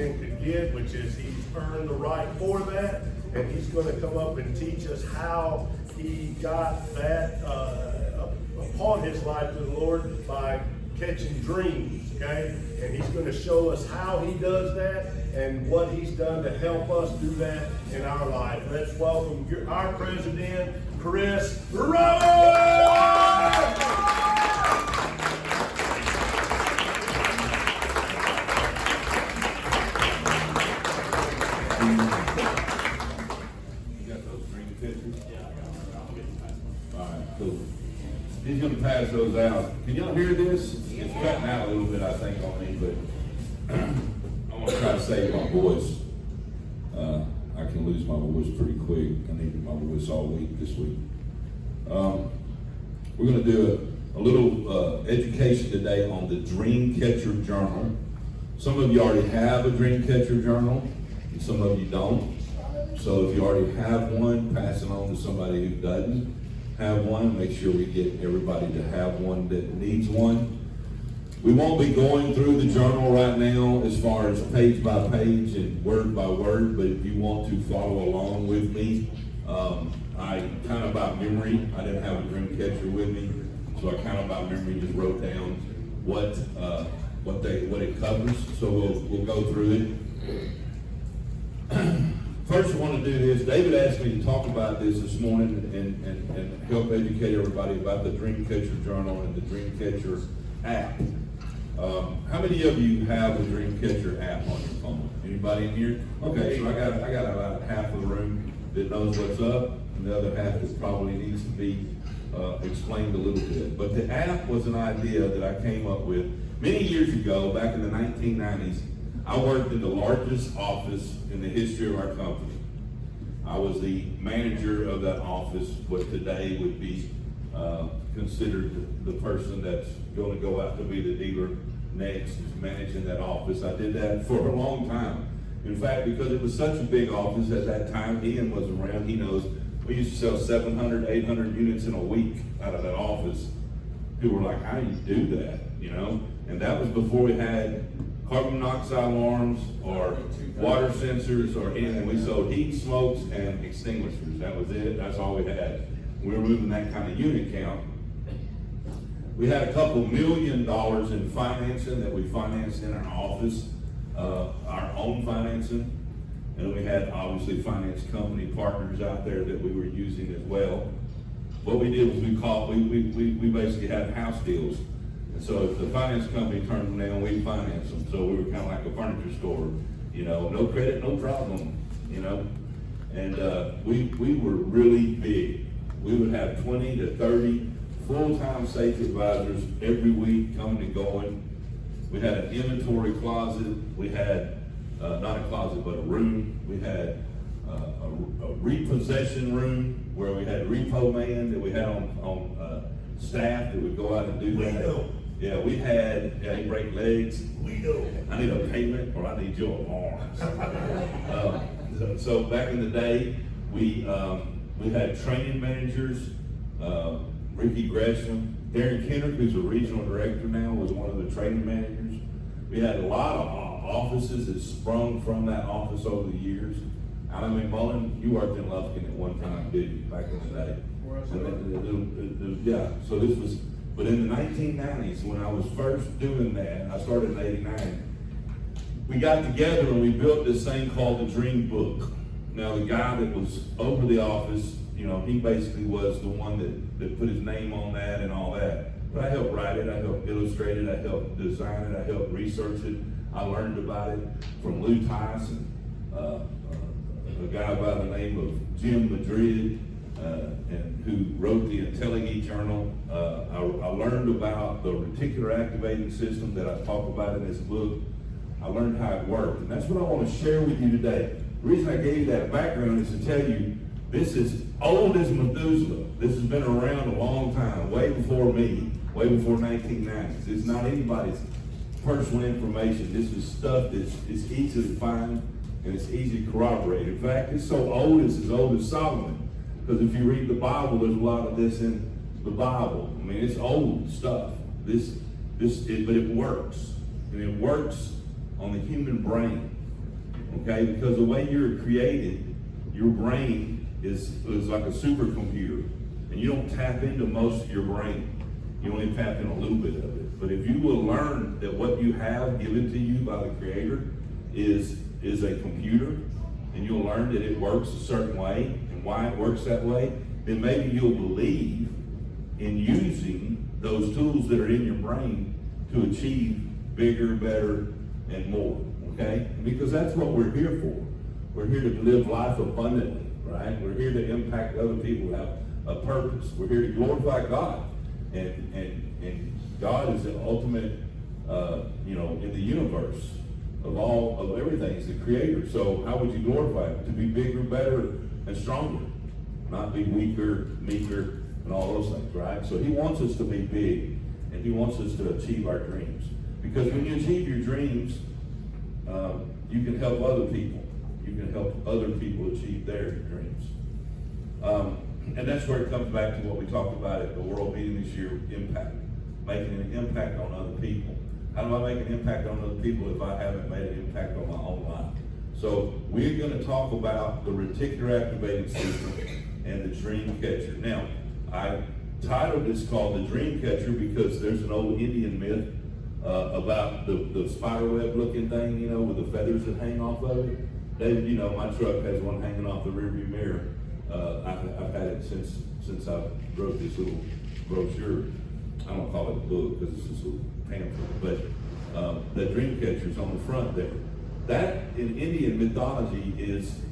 man could get, which is he's earned the right for that, and he's going to come up and teach us how he got that upon his life to the Lord by catching dreams, okay? And he's going to show us how he does that and what he's done to help us do that in our life. Let's welcome our president, Chris Rowan! He's going to pass those out. Can y'all hear this? It's cutting out a little bit, I think, on me, but I want to try to save my voice. I can lose my voice pretty quick. I needed my voice all week this week. We're going to do a little education today on the Dreamcatcher Journal. Some of you already have a Dreamcatcher Journal, and some of you don't. So if you already have one, pass it on to somebody who doesn't have one. Make sure we get everybody to have one that needs one. We won't be going through the journal right now as far as page by page and word by word, but if you want to follow along with me, I kind of by memory, I didn't have a Dreamcatcher with me, so I kind of by memory just wrote down what it covers. So we'll go through it. First, I want to do this. David asked me to talk about this morning and help educate everybody about the Dreamcatcher Journal and the Dreamcatcher app. How many of you have a Dreamcatcher app on your phone? Anybody in here? Okay, so I got about half of the room that knows what's up, and the other half that probably needs to be explained a little bit. But the app was an idea that I came up with many years ago, back in the 1990s. I worked in the largest office in the history of our company. I was the manager of that office, what today would be considered the person that's going to go out to be the dealer next, is managing that office. I did that for a long time. In fact, because it was such a big office at that time, Ian was around, he knows, we used to sell 700, 800 units in a week out of that office. People were like, how do you do that, you know? And that was before we had carbon monoxide alarms or water sensors or anything. We sold heat, smokes, and extinguishers. That was it. That's all we had. We were moving that kind of unit count. We had a couple $1 million in financing that we financed in our office, our own financing. And we had obviously finance company partners out there that we were using as well. What we did was we basically had house deals. So if the finance company turned them down, we financed them. So we were kind of like a furniture store, you know, no credit, no problem, you know. And we were really big. We would have 20 to 30 full-time safety advisors every week coming and going. We had an inventory closet. We had, not a closet, but a room. We had a repossession room where we had a repo man that we had on staff that would go out and do that. Yeah, we had, he break legs. We know. I need a payment or I need your arms. So back in the day, we had training managers, Ricky Gresham, Darren Kendrick, who's a regional director now, was one of the training managers. We had a lot of offices that sprung from that office over the years. Alan McMullen, you worked in Lufkin at one time, did you, back in the day? Yeah, so this was, but in the 1990s, when I was first doing that, I started in 89, we got together and we built this thing called the Dream Book. Now, the guy that was over the office, you know, he basically was the one that put his name on that and all that. But I helped write it, I helped illustrate it, I helped design it, I helped research it. I learned about it from Lou Tyson, a guy by the name of Jim Madrid, and who wrote the IntelliGeek Journal. I learned about the reticular activating system that I talk about in this book. I learned how it worked, and that's what I want to share with you today. The reason I gave you that background is to tell you this is old as Methuselah. This has been around a long time, way before me, way before 1990s. It's not anybody's personal information. This is stuff that's easy to find and it's easy to corroborate. In fact, it's so old, it's as old as Solomon. Because if you read the Bible, there's a lot of this in the Bible. I mean, it's old stuff. But it works. And it works on the human brain. okay? Because the way you're created, your brain is like a supercomputer, and you don't tap into most of your brain. You only tap in a little bit of it. But if you will learn that what you have given to you by the Creator is a computer, and you'll learn that it works a certain way and why it works that way, then maybe you'll believe in using those tools that are in your brain to achieve bigger, better, and more, okay? Because that's what we're here for. We're here to live life abundantly, right? We're here to impact other people, have a purpose. We're here to glorify God. And God is the ultimate, in the universe of everything. He's the creator. So how would you glorify Him? To be bigger, better, and stronger. Not be weaker, meeker, and all those things, right? So He wants us to be big, and He wants us to achieve our dreams. Because when you achieve your dreams, you can help other people. You can help other people achieve their dreams. And that's where it comes back to what we talked about at the World Meeting this year, impact. Making an impact on other people. How do I make an impact on other people if I haven't made an impact on my own life? So we're going to talk about the reticular activating system and the dream catcher. Now, I titled this called the dream catcher because there's an old Indian myth about the spider web looking thing, with the feathers that hang off of it. David, my truck has one hanging off the rearview mirror. I've had it since I wrote this little brochure. I don't call it a book because it's just a little pamphlet, but the dream catcher's on the front there. That in Indian mythology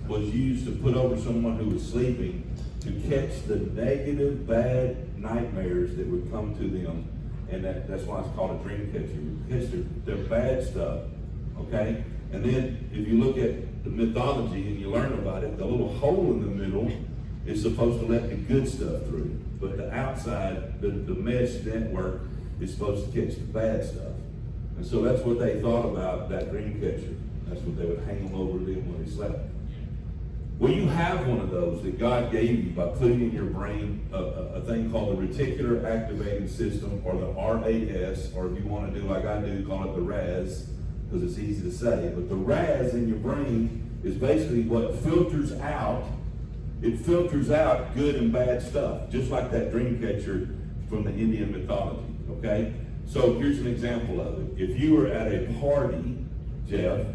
was used to put over someone who was sleeping to catch the negative, bad nightmares that would come to them, and that's why it's called a dream catcher. Catch their bad stuff, okay? And then if you look at the mythology and you learn about it, the little hole in the middle is supposed to let the good stuff through. But the outside, the mesh network, is supposed to catch the bad stuff. And so that's what they thought about that dream catcher. That's what they would hang them over them when they slept. Well, you have one of those that God gave you by putting in your brain a thing called the reticular activating system, or the RAS, or if you want to do like I do, call it the RAS, because it's easy to say. But the RAS in your brain is basically what filters out. It filters out good and bad stuff, just like that dream catcher from the Indian mythology, okay? So here's an example of it. If you were at a party, Jeff,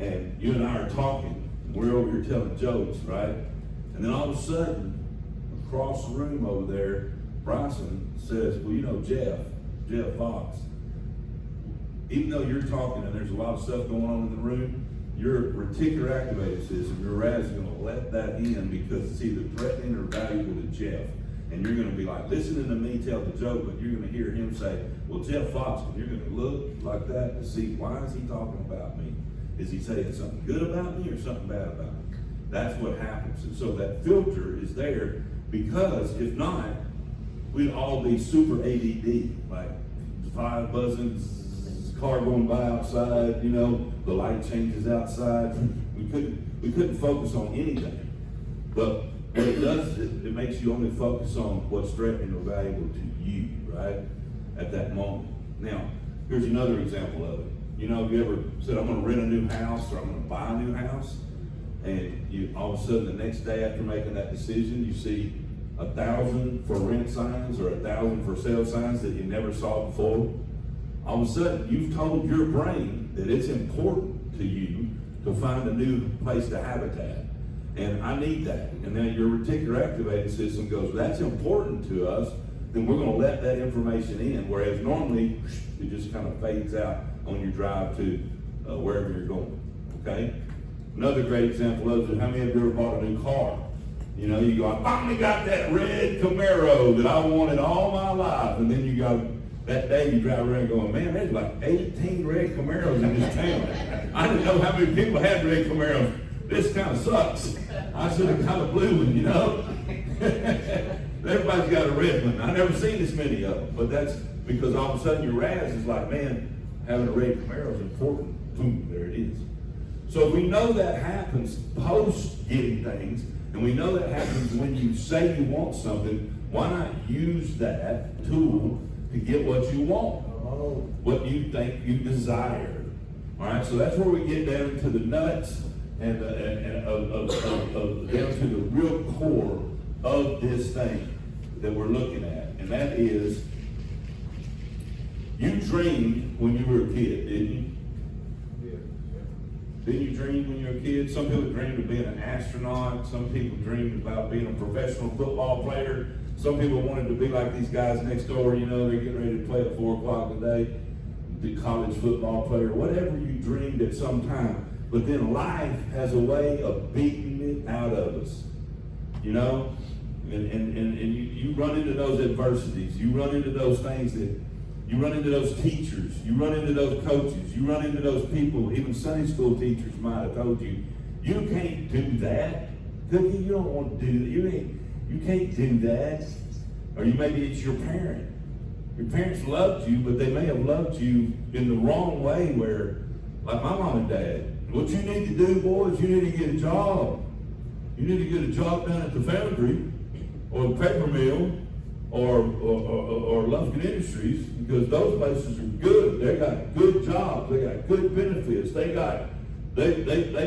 and you and I are talking, we're over here telling jokes, right? And then all of a sudden, across the room over there, Bryson says, well, Jeff Fox, even though you're talking and there's a lot of stuff going on in the room, your reticular activating system, your RAS, is going to let that in because it's either threatening or valuable to Jeff. And you're going to be like listening to me tell the joke, but you're going to hear him say, well, Jeff Fox, and you're going to look like that to see, why is he talking about me? Is he saying something good about me or something bad about me? That's what happens. And so that filter is there because if not, we'd all be super ADD, like 5 buzzing, car going by outside, the light changes outside. We couldn't focus on anything. But what it does is it makes you only focus on what's threatening or valuable to you, right? At that moment. Now, here's another example of it. Have you ever said, I'm going to rent a new house or I'm going to buy a new house? And you all of a sudden the next day after making that decision, you see 1,000 for rent signs or 1,000 for sale signs that you never saw before. All of a sudden, you've told your brain that it's important to you to find a new place to habitat. And I need that. And then your reticular activating system goes, that's important to us, then we're going to let that information in. Whereas normally, it just kind of fades out on your drive to wherever you're going, okay? Another great example of it, how many of you ever bought a new car? You go, I finally got that red Camaro that I wanted all my life. And then you go, that day you drive around going, man, there's like 18 red Camaros in this town. I didn't know how many people had red Camaros. This kind of sucks. I should have got a blue one, Everybody's got a red one. I've never seen this many of them. But that's because all of a sudden your RAS is like, man, having a red Camaro is important. Boom, there it is. So if we know that happens post getting things, and we know that happens when you say you want something, why not use that tool to get what you want, what you think you desire? All right, so that's where we get down to the nuts and down to the real core of this thing that we're looking at, and that is, you dreamed when you were a kid, didn't you? Didn't you dream when you were a kid? Some people dreamed of being an astronaut. Some people dreamed about being a professional football player. Some people wanted to be like these guys next door, you know, they're getting ready to play at 4 o'clock today, the college football player, whatever you dreamed at some time. But then life has a way of beating it out of us, you know? And you run into those adversities. You run into those things that, you run into those teachers. You run into those coaches. You run into those people, even Sunday school teachers might have told you, you can't do that. Cookie, you don't want to do that. You can't do that. Or maybe it's your parent. Your parents loved you, but they may have loved you in the wrong way where, like my mom and dad, what you need to do, boys, you need to get a job. You need to get a job done at the foundry or the paper mill or Lufkin Industries, because those places are good. They got good jobs. They got good benefits. They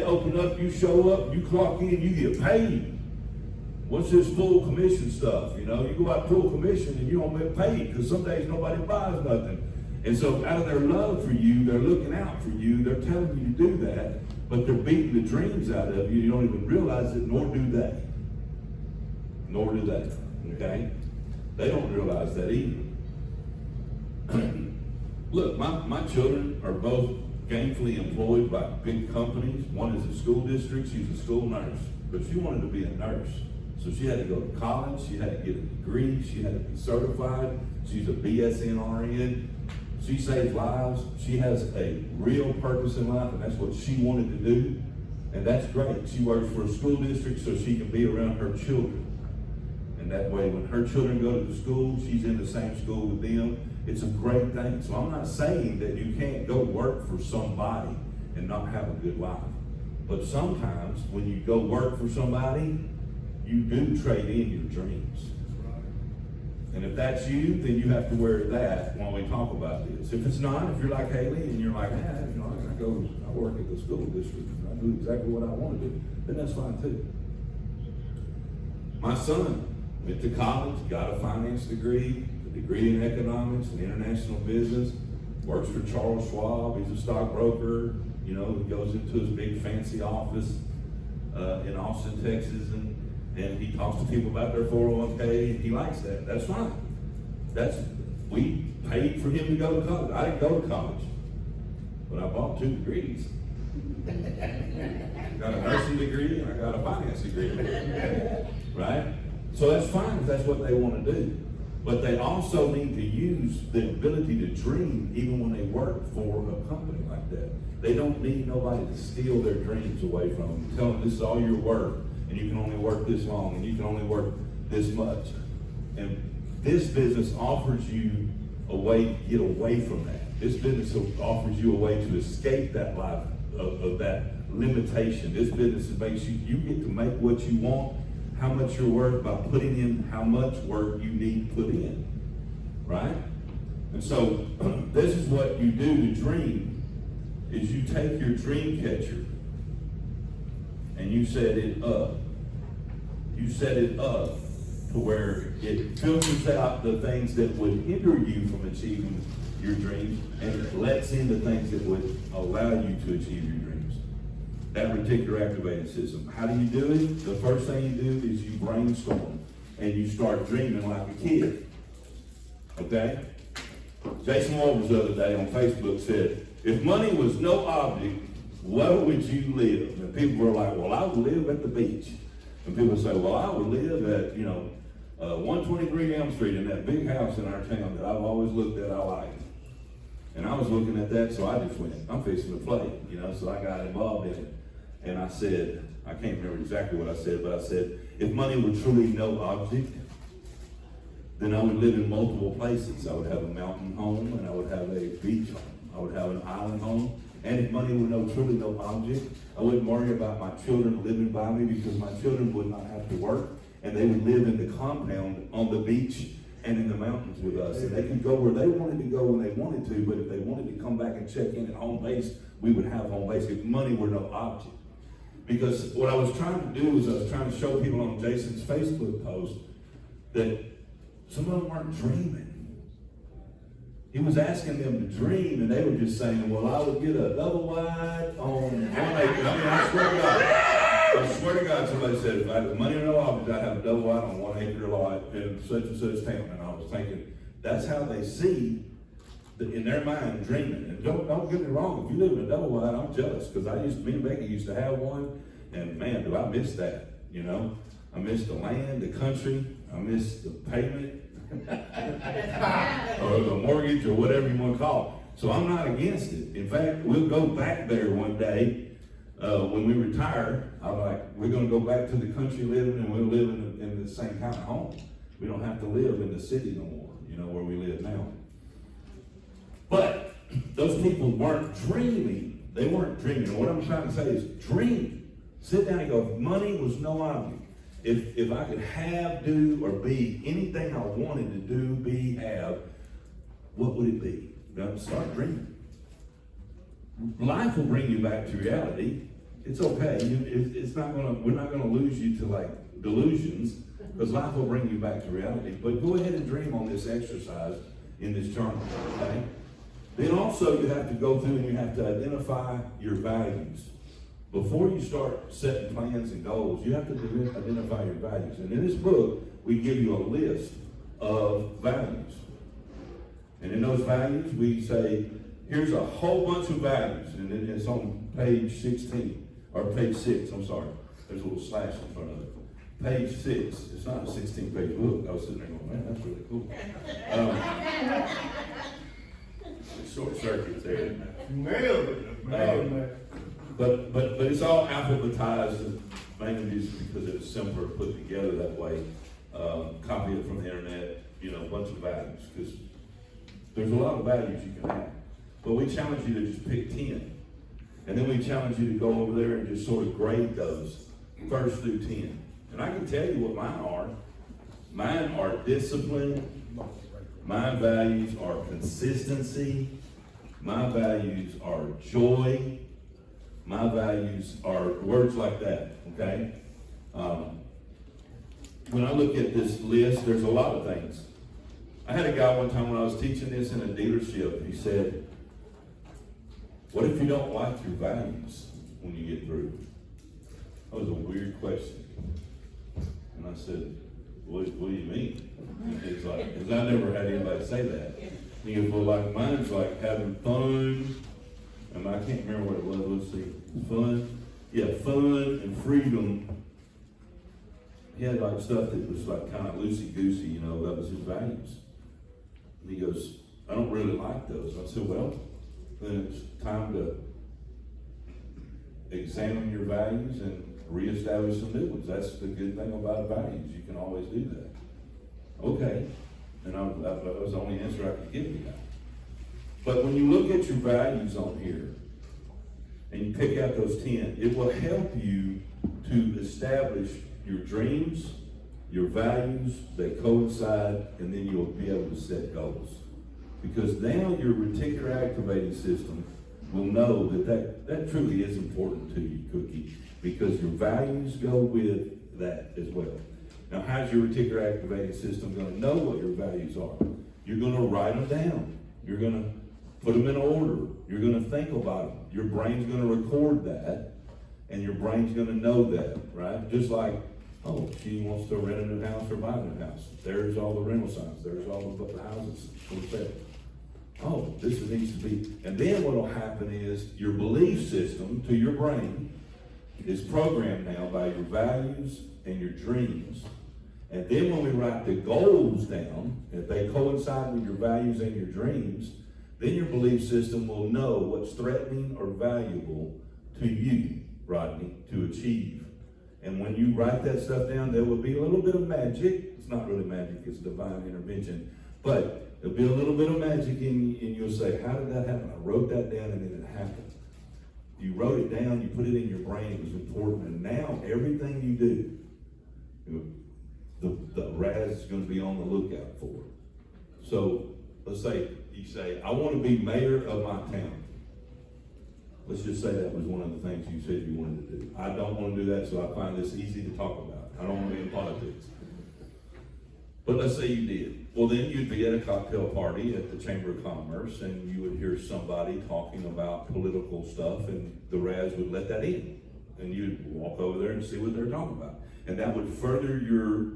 open up, you show up, you clock in, you get paid. What's this full commission stuff? You know, you go out full commission and you don't get paid because some days nobody buys nothing. And so out of their love for you, they're looking out for you. They're telling you to do that, but they're beating the dreams out of you. You don't even realize it, nor do they. Nor do they, okay? They don't realize that either. Look, my children are both gainfully employed by big companies. One is a school district. She's a school nurse, but she wanted to be a nurse. So she had to go to college, she had to get a degree, she had to be certified. She's a BSN RN. She saves lives. She has a real purpose in life, and that's what she wanted to do. And that's great. She works for a school district so she can be around her children. And that way, when her children go to the school, she's in the same school with them. It's a great thing. So I'm not saying that you can't go work for somebody and not have a good life. But sometimes when you go work for somebody, you do trade in your dreams. And if that's you, then you have to wear that when we talk about this. If it's not, if you're like Haley and you're like, you know, I work at the school district, and I do exactly what I want to do, then that's fine too. My son went to college, got a finance degree, a degree in economics and international business, works for Charles Schwab. He's a stockbroker. You know, he goes into his big fancy office in Austin, Texas, and he talks to people about their 401k, and he likes that. That's fine. We paid for him to go to college. I didn't go to college, but I bought 2 degrees. Got a nursing degree and I got a finance degree, right? So that's fine if that's what they want to do. But they also need to use the ability to dream even when they work for a company like that. They don't need nobody to steal their dreams away from them. Tell them this is all you're worth, and you can only work this long, and you can only work this much. And this business offers you a way to get away from that. This business offers you a way to escape that life of that limitation. This business makes you get to make what you want, how much you're worth, by putting in how much work you need to put in, right? And so this is what you do to dream, is you take your dream catcher and you set it up. You set it up to where it filters out the things that would hinder you from achieving your dreams, and it lets in the things that would allow you to achieve your dreams. That reticular activating system. How do you do it? The first thing you do is you brainstorm and you start dreaming like a kid. Okay? Jason Walters the other day on Facebook said, if money was no object, where would you live? And people were like, well, I would live at the beach. And people say, well, I would live at, 123 Elm Street in that big house in our town that I've always looked at, I like. And I was looking at that, so I just went, I'm fixing to play, so I got involved in it. And I said, I can't remember exactly what I said, but I said, if money were truly no object, then I would live in multiple places. I would have a mountain home, and I would have a beach home. I would have an island home. And if money were truly no object, I wouldn't worry about my children living by me, because my children would not have to work, and they would live in the compound on the beach and in the mountains with us. And they could go where they wanted to go when they wanted to, but if they wanted to come back and check in at home base, we would have home base if money were no object. Because what I was trying to do was I was trying to show people on Jason's Facebook post that some of them weren't dreaming. He was asking them to dream, and they were just saying, well, I would get a double wide on 1 acre. I mean, I swear to God, somebody said, if I had money in their office, I'd have a double wide on 1 acre lot in such and such town. And I was thinking, that's how they see, in their mind, dreaming. And don't get me wrong, if you live in a double wide, I'm jealous, because me and Becky used to have one, and man, do I miss that, you know? I miss the land, the country, I miss the payment, or the mortgage, or whatever you want to call it. So I'm not against it. In fact, we'll go back there one day when we retire. I'm like, we're going to go back to the country living, and we'll live in the same kind of home. We don't have to live in the city no more, you know, where we live now. But those people weren't dreaming. They weren't dreaming. And what I'm trying to say is dream. Sit down and go, if money was no object, if I could have, do, or be anything I wanted to do, be, have, what would it be? Now start dreaming. Life will bring you back to reality. It's okay. It's not gonna. We're not gonna lose you to like delusions, because life will bring you back to reality. But go ahead and dream on this exercise in this journal. Okay. Then also you have to go through and you have to identify your values. Before you start setting plans and goals, you have to identify your values. And in this book, we give you a list of values. And in those values, we say, here's a whole bunch of values. And then it's on page 16, or page 6, I'm sorry. There's a little slash in front of it. Page 6. It's not a 16-page book. I was sitting there going, man, that's really cool. Short circuit there. Nailed it, man. But it's all alphabetized, and mainly just because it's simpler put together that way. Copy it from the internet, you know, a bunch of values, because there's a lot of values you can have. But we challenge you to just pick 10. And then we challenge you to go over there and just sort of grade those first through 10. And I can tell you what mine are. Mine are discipline. My values are consistency. My values are joy. My values are words like that, okay? When I look at this list, there's a lot of things. I had a guy one time when I was teaching this in a dealership. He said, what if you don't like your values when you get through? That was a weird question. And I said, what do you mean? It's like, because I never had anybody say that. He goes, well, like mine's like having fun. And I can't remember what it was. Let's see. Fun. Yeah, fun and freedom. He had like stuff that was like kind of loosey-goosey, you know, that was his values. And he goes, I don't really like those. I said, well, then it's time to examine your values and reestablish some new ones. That's the good thing about values. You can always do that. Okay. And that was the only answer I could give you now. But when you look at your values on here, and you pick out those 10, it will help you to establish your dreams, your values that coincide, and then you'll be able to set goals. Because now your reticular activating system will know that truly is important to you, Cookie, because your values go with that as well. Now, how's your reticular activating system going to know what your values are? You're going to write them down. You're going to put them in order. You're going to think about them. Your brain's going to record that, and your brain's going to know that, right? Just like, oh, she wants to rent a new house or buy a new house. There's all the rental signs. There's all the houses for sale. Oh, this needs to be. And then what will happen is your belief system to your brain is programmed now by your values and your dreams. And then when we write the goals down, if they coincide with your values and your dreams, then your belief system will know what's threatening or valuable to you, Rodney, to achieve. And when you write that stuff down, there will be a little bit of magic. It's not really magic, it's divine intervention. But there'll be a little bit of magic and you'll say, how did that happen? I wrote that down and then it happened. You wrote it down, you put it in your brain, it was important. And now everything you do, the Raz is going to be on the lookout for. So let's say you say, I want to be mayor of my town. Let's just say that was one of the things you said you wanted to do. I don't want to do that, so I find this easy to talk about. I don't want to be in politics. But let's say you did. Well, then you'd be at a cocktail party at the Chamber of Commerce, and you would hear somebody talking about political stuff, and the Raz would let that in. And you'd walk over there and see what they're talking about. And that would further your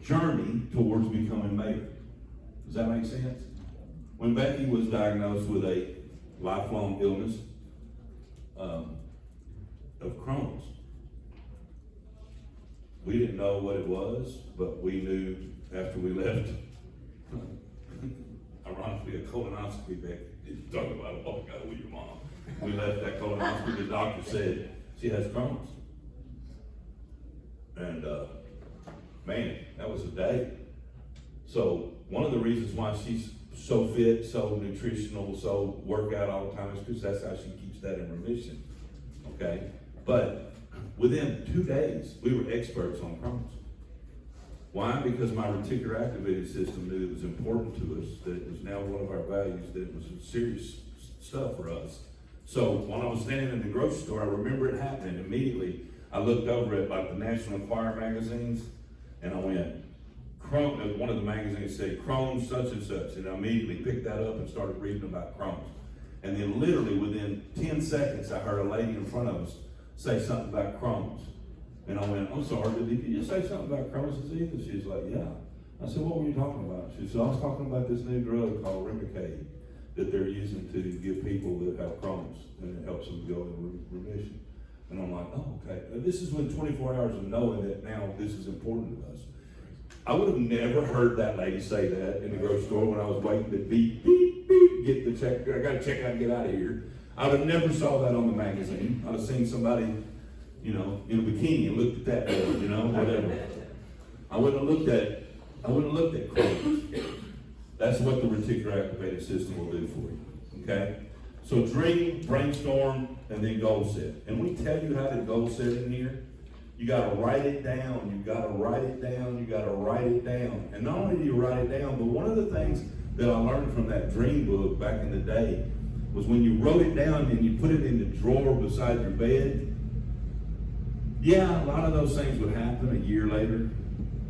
journey towards becoming mayor. Does that make sense? When Becky was diagnosed with a lifelong illness of Crohn's, we didn't know what it was, but we knew after we left, ironically, a colonoscopy, Becky, you talk about it, oh God, with your mom. We left that colonoscopy, the doctor said she has Crohn's. And man, that was a day. So one of the reasons why she's so fit, so nutritional, so workout all the time is because that's how she keeps that in remission. Okay? But within 2 days, we were experts on Crohn's. Why? Because my reticular activating system knew it was important to us, that it was now one of our values, that it was serious stuff for us. So when I was standing in the grocery store, I remember it happening immediately. I looked over at like the National Enquirer magazines, and I went, Crohn's, one of the magazines said Crohn's such and such, and I immediately picked that up and started reading about Crohn's. And then literally within 10 seconds, I heard a lady in front of us say something about Crohn's. And I went, I'm sorry, did you just say something about Crohn's disease? And she's like, yeah. I said, what were you talking about? She said, I was talking about this new drug called Remicade that they're using to give people that have Crohn's, and it helps them go into remission. And I'm like, oh, okay. This is when 24 hours of knowing that now this is important to us. I would have never heard that lady say that in the grocery store when I was waiting to beep, beep, beep, get the check. I got to check out and get out of here. I would have never saw that on the magazine. I'd have seen somebody, in a bikini and looked at that, whatever. I wouldn't have looked at Crohn's. That's what the reticular activating system will do for you. Okay? So dream, brainstorm, and then goal set. And we tell you how to goal set in here. You gotta write it down, you gotta write it down, you gotta write it down. And not only do you write it down, but one of the things that I learned from that dream book back in the day was when you wrote it down and you put it in the drawer beside your bed, yeah, a lot of those things would happen a year later.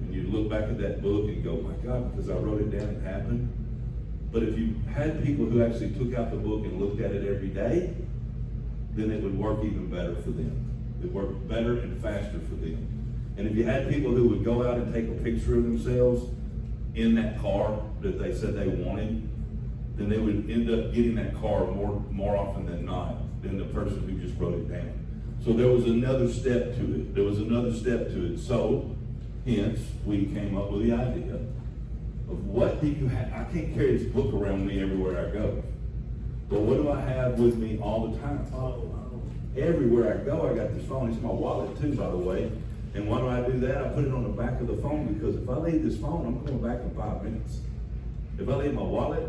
And you'd look back at that book and go, my God, because I wrote it down, it happened. But if you had people who actually took out the book and looked at it every day, then it would work even better for them. It worked better and faster for them. And if you had people who would go out and take a picture of themselves in that car that they said they wanted, then they would end up getting that car more often than not than the person who just wrote it down. So there was another step to it. So, hence, we came up with the idea of what do you have? I can't carry this book around me everywhere I go. But what do I have with me all the time? Everywhere I go, I got this phone. It's my wallet too, by the way. And why do I do that? I put it on the back of the phone because if I leave this phone, I'm coming back in 5 minutes. If I leave my wallet,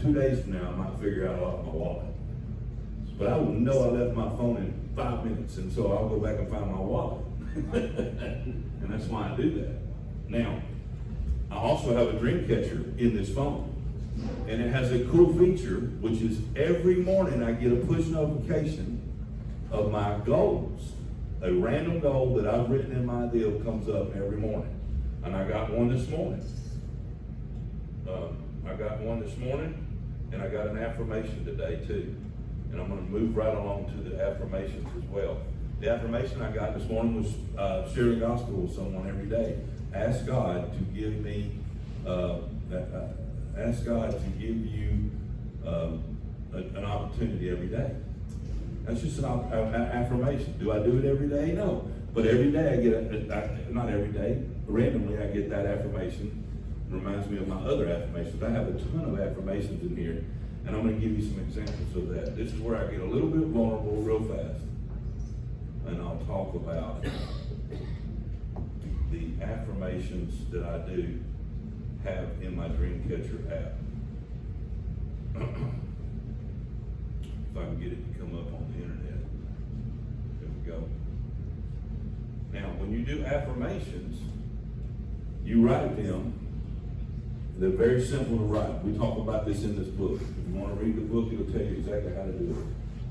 2 days from now, I might figure out I lost my wallet. But I will know I left my phone in 5 minutes, and so I'll go back and find my wallet. And that's why I do that. Now, I also have a dream catcher in this phone. And it has a cool feature, which is every morning I get a push notification of my goals. A random goal that I've written in my deal comes up every morning. And I got one this morning. And I got an affirmation today too. And I'm going to move right along to the affirmations as well. The affirmation I got this morning was share the gospel with someone every day. Ask God to give me, ask God to give you an opportunity every day. That's just an affirmation. Do I do it every day? No. But every day I get, not every day, randomly I get that affirmation. It reminds me of my other affirmations. I have a ton of affirmations in here, and I'm going to give you some examples of that. This is where I get a little bit vulnerable real fast. And I'll talk about the affirmations that I do have in my Dreamcatcher app. If I can get it to come up on the internet. There we go. Now, when you do affirmations, you write them. They're very simple to write. We talk about this in this book. If you want to read the book, it'll tell you exactly how to do it.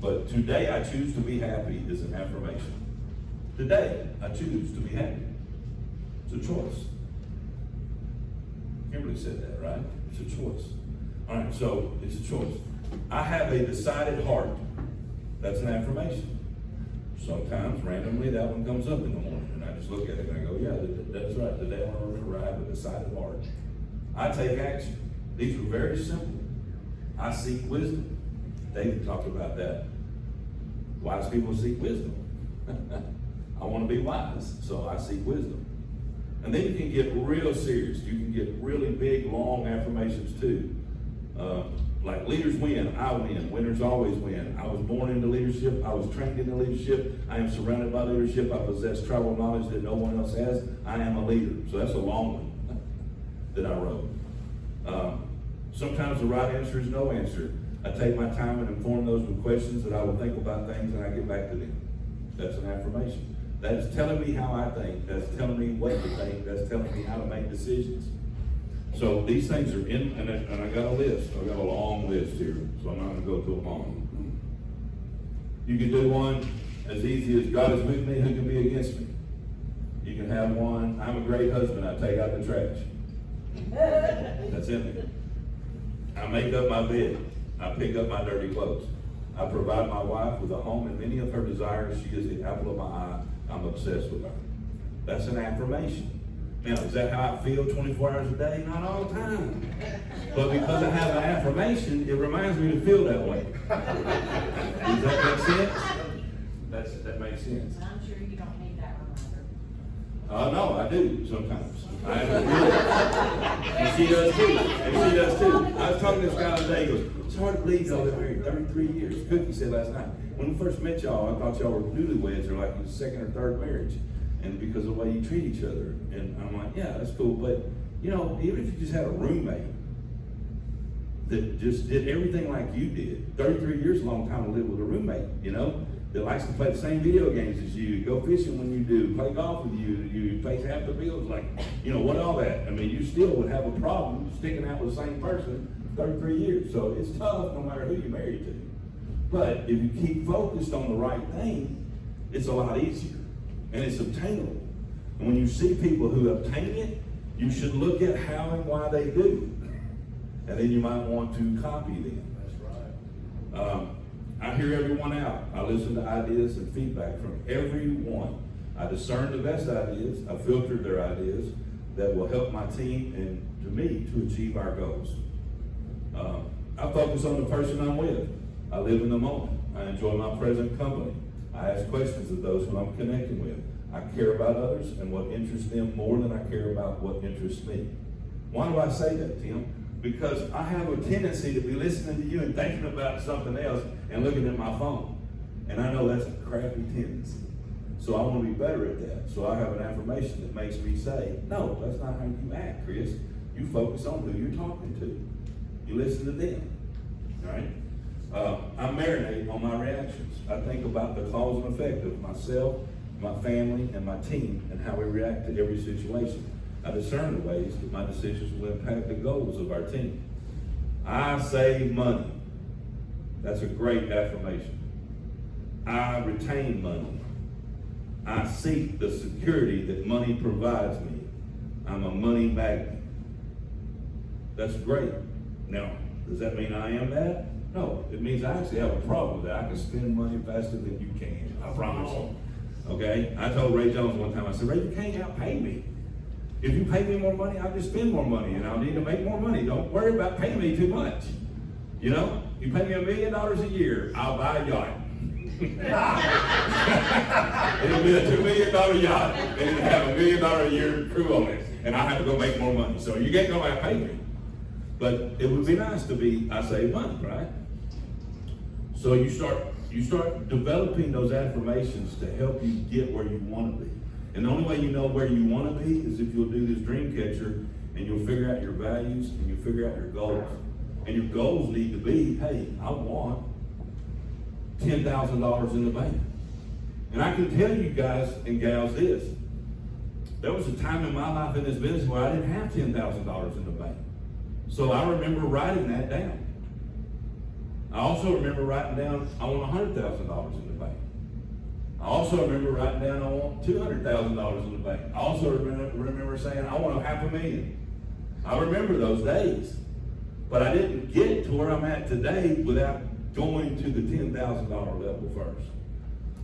But today I choose to be happy is an affirmation. Today I choose to be happy. It's a choice. Kimberly said that, right? It's a choice. All right, so it's a choice. I have a decided heart. That's an affirmation. Sometimes, randomly, that one comes up in the morning, and I just look at it and I go, yeah, that's right. Today I want to remember I have a decided heart. I take action. These are very simple. I seek wisdom. David talked about that. Wise people seek wisdom. I want to be wise, so I seek wisdom. And then you can get real serious. You can get really big, long affirmations too. Like leaders win, I win, winners always win. I was born into leadership, I was trained into leadership, I am surrounded by leadership, I possess tribal knowledge that no one else has, I am a leader. So that's a long one that I wrote. Sometimes the right answer is no answer. I take my time and inform those with questions that I will think about things and I get back to them. That's an affirmation. That's telling me how I think, that's telling me what to think, that's telling me how to make decisions. So these things are in, and I got a list. I got a long list here, so I'm not going to go through them all. You can do one as easy as God is with me, who can be against me? You can have one, I'm a great husband, I take out the trash. That's in there. I make up my bed. I pick up my dirty clothes. I provide my wife with a home and many of her desires. She is the apple of my eye. I'm obsessed with her. That's an affirmation. Now, is that how I feel 24 hours a day? Not all the time. But because I have an affirmation, it reminds me to feel that way. Does that make sense? That makes sense. I'm sure you don't need that reminder. No, I do sometimes. I have and she does too. And she does too. I was talking to this guy today. He goes, it's hard to believe y'all been married 33 years. Cookie said last night, when we first met y'all, I thought y'all were newlyweds or like your second or third marriage. And because of the way you treat each other. And I'm like, yeah, that's cool. But, you know, even if you just had a roommate that just did everything like you did, 33 years is a long time to live with a roommate, you know, that likes to play the same video games as you, go fishing when you do, play golf with you, you face half the bills, like, you know, what all that. I mean, you still would have a problem sticking out with the same person for 33 years. So it's tough no matter who you're married to. But if you keep focused on the right thing, it's a lot easier. And it's obtainable. And when you see people who obtain it, you should look at how and why they do. And then you might want to copy them. That's right. I hear everyone out. I listen to ideas and feedback from everyone. I discern the best ideas. I filter their ideas that will help my team and to me to achieve our goals. I focus on the person I'm with. I live in the moment. I enjoy my present company. I ask questions of those who I'm connecting with. I care about others and what interests them more than I care about what interests me. Why do I say that, Tim? Because I have a tendency to be listening to you and thinking about something else and looking at my phone. And I know that's a crappy tendency. So I want to be better at that. So I have an affirmation that makes me say, no, that's not how you act, Chris. You focus on who you're talking to. You listen to them. All right? I marinate on my reactions. I think about the cause and effect of myself, my family, and my team, and how we react to every situation. I discern the ways that my decisions will impact the goals of our team. I save money. That's a great affirmation. I retain money. I seek the security that money provides me. I'm a money magnet. That's great. Now, does that mean I am that? No, it means I actually have a problem with that. I can spend money faster than you can. I promise you. Okay? I told Ray Jones one time, I said, Ray, you can't outpay me. If you pay me more money, I'll just spend more money and I'll need to make more money. Don't worry about paying me too much. You know? You pay me $1 million a year, I'll buy a yacht. It'll be a $2 million yacht and it'll have $1 million a year crew on it. And I have to go make more money. So you ain't gonna pay me. But it would be nice to be, I save money, right? So you start developing those affirmations to help you get where you want to be. And the only way you know where you want to be is if you'll do this dream catcher and you'll figure out your values and you'll figure out your goals. And your goals need to be, hey, I want $10,000 in the bank. And I can tell you guys and gals this. There was a time in my life in this business where I didn't have $10,000 in the bank. So I remember writing that down. I also remember writing down, I want $100,000 in the bank. I also remember writing down, I want $200,000 in the bank. I also remember saying, I want $500,000. I remember those days. But I didn't get to where I'm at today without going to the $10,000 level first.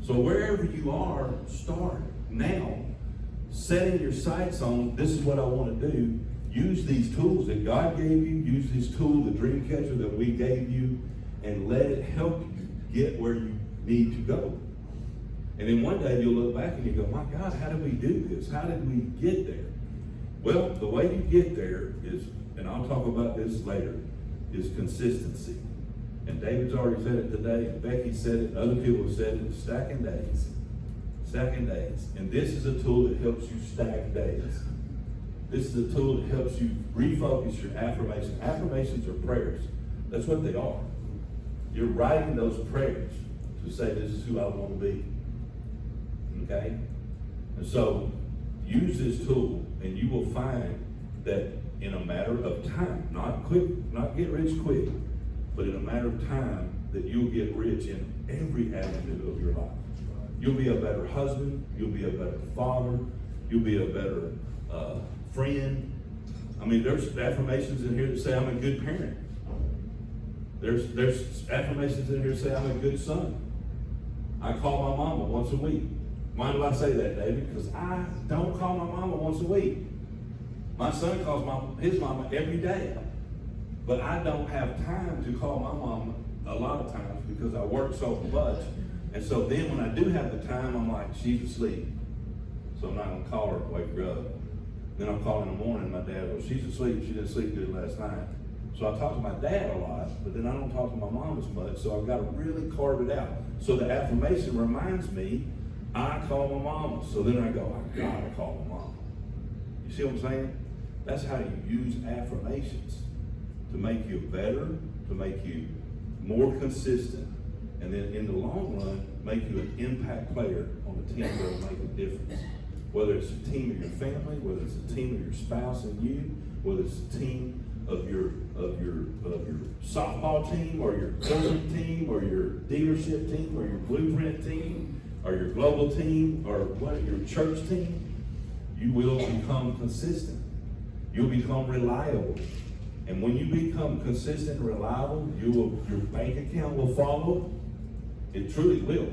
So wherever you are, start now. Setting your sights on, this is what I want to do. Use these tools that God gave you. Use this tool, the dream catcher that we gave you, and let it help you get where you need to go. And then one day you'll look back and you go, my God, how did we do this? How did we get there? Well, the way you get there is, and I'll talk about this later, is consistency. And David's already said it today, and Becky said it, and other people have said it, stacking days. Stacking days. And this is a tool that helps you stack days. This is a tool that helps you refocus your affirmations. Affirmations are prayers. That's what they are. You're writing those prayers to say, this is who I want to be. Okay? And so, use this tool, and you will find that in a matter of time, not quick, not get rich quick, but in a matter of time, that you'll get rich in every avenue of your life. You'll be a better husband, you'll be a better father, you'll be a better friend. I mean, there's affirmations in here that say I'm a good parent. There's affirmations in here that say I'm a good son. I call my mama once a week. Why do I say that, David? Because I don't call my mama once a week. My son calls his mama every day. But I don't have time to call my mama a lot of times because I work so much. And so then when I do have the time, I'm like, she's asleep. So I'm not going to call her and wake her up. Then I'll call in the morning, my dad, well, she's asleep. She didn't sleep good last night. So I talk to my dad a lot, but then I don't talk to my mom as much. So I've got to really carve it out. So the affirmation reminds me, I call my mama. So then I go, I gotta call my mama. You see what I'm saying? That's how you use affirmations to make you better, to make you more consistent, and then in the long run, make you an impact player on a team that will make a difference. Whether it's a team of your family, whether it's a team of your spouse and you, whether it's a team of your softball team, or your curling team, or your dealership team, or your blueprint team, or your global team, or what, your church team, you will become consistent. You'll become reliable. And when you become consistent and reliable, your bank account will follow. It truly will.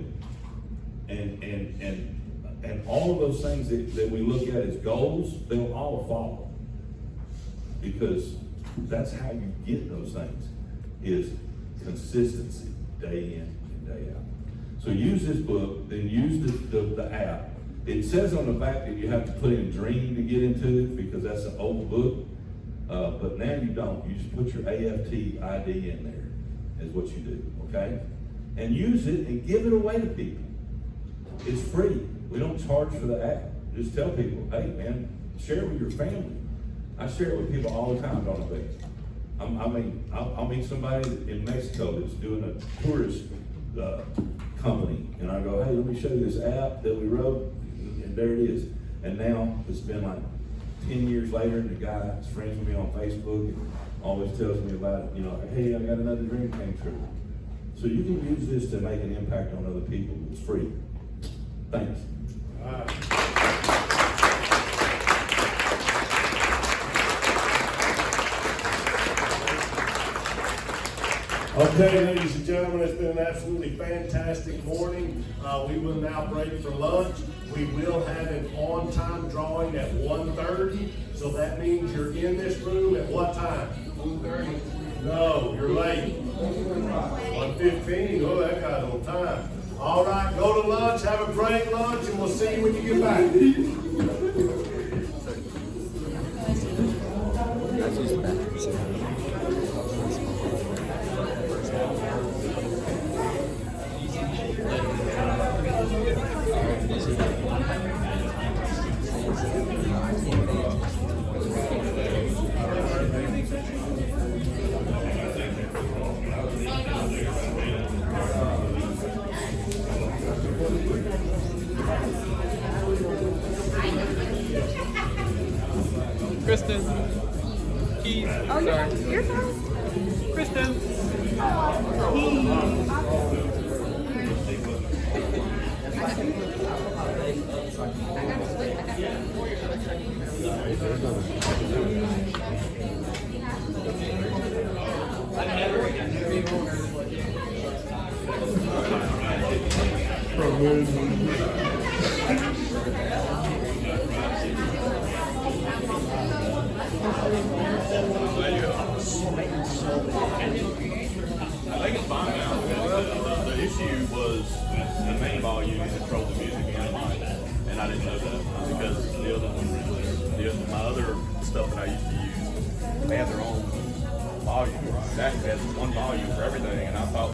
And all of those things that we look at as goals, they'll all follow. Because that's how you get those things, is consistency, day in and day out. So use this book, then use the app. It says on the back that you have to put in Dream to get into it, because that's an old book. But now you don't. You just put your AFT ID in there, is what you do, okay? And use it and give it away to people. It's free. We don't charge for the app. Just tell people, hey man, share it with your family. I share it with people all the time, don't I? I'll meet somebody in Mexico that's doing a tourist company, and I go, hey, let me show you this app that we wrote, and there it is. And now it's been like 10 years later, and the guy is friends with me on Facebook and always tells me about it, hey, I got another dream came true. So you can use this to make an impact on other people. It's free. Thanks. Okay, ladies and gentlemen, it's been an absolutely fantastic morning. We will now break for lunch. We will have an on-time drawing at 1:30. So that means you're in this room at what time? 1:30. No, you're late. 1:15. Oh, that got on time. All right, go to lunch, have a great lunch, and we'll see you when you get back. Kristen. Keys. Oh, Sorry. you're fine. Kristen. I think it's fine now. The issue was the main volume controlled the music and and I didn't know that because the other one, my other stuff that I used to use, they have their own volume. It actually has one volume for everything, and I thought